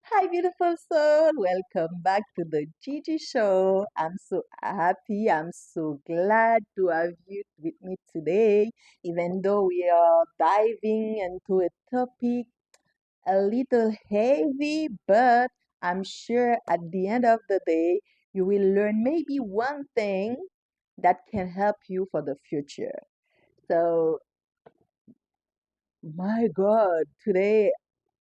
Hi, beautiful soul. Welcome back to the Gigieshow. I'm so happy. I'm so glad to have you with me today, even though we are diving into a topic a little heavy, but I'm sure at the end of the day, you will learn maybe one thing that can help you for the future. So, my God, today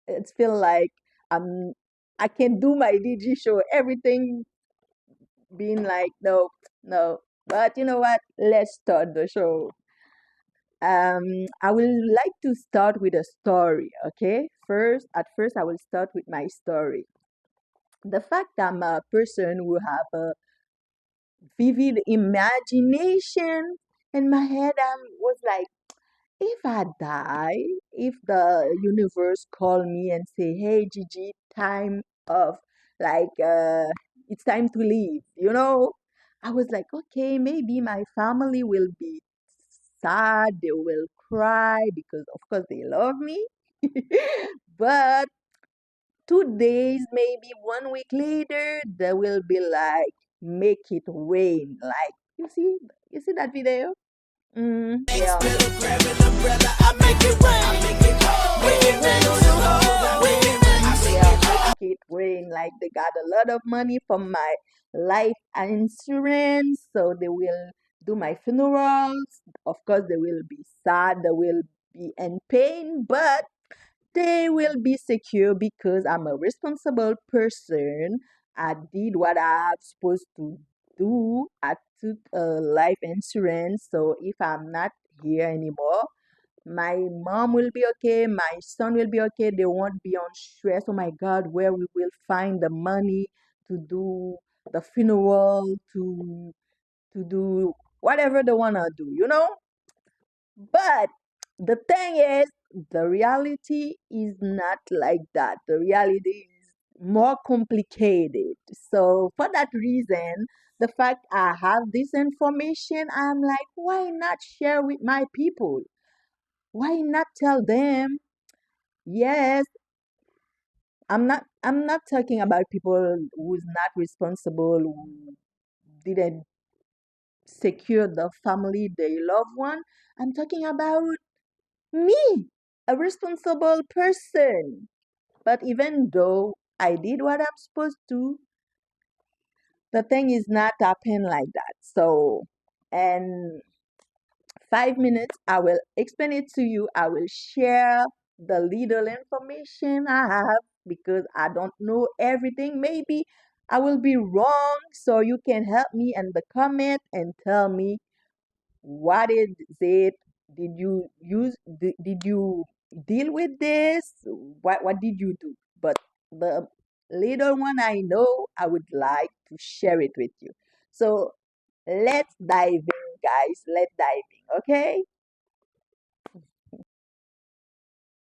it's feel like I'm I can do my DG show, everything being like no, no. But you know what? Let's start the show. I will like to start with a story, okay? At first, I will start with my story. The fact I'm a person who have a vivid imagination in my head, I was like, if I die, if the universe call me and say, "Hey, Gigi, time of like it's time to leave," I was like, okay, maybe my family will be sad, they will cry because of course they love me. But 2 days, maybe 1 week later, they will be like, make it rain. Like you see that video? Yeah. Yeah, make it rain. Like they got a lot of money from my life insurance, so they will do my funerals. Of course, they will be sad, they will be in pain, but they will be secure because I'm a responsible person. I did what I'm supposed to do. I took a life insurance, so if I'm not here anymore, my mom will be okay, my son will be okay, they won't be on stress. Oh my God, where we will find the money to do the funeral, to do whatever they wanna do. But the thing is, the reality is not like that. The reality is more complicated. So for that reason, the fact I have this information, I'm like, why not share with my people? Why not tell them? Yes, I'm not talking about people who's not responsible, who didn't secure the family they love one. I'm talking about me, a responsible person. But even though I did what I'm supposed to, the thing is not happen like that. So, and 5 minutes, I will explain it to you. I will share the little information I have because I don't know everything. Maybe I will be wrong, so you can help me in the comment and tell me what is it. Did you deal with this? What did you do? But the little one I know, I would like to share it with you. So let's dive in, guys. Let's dive in, okay?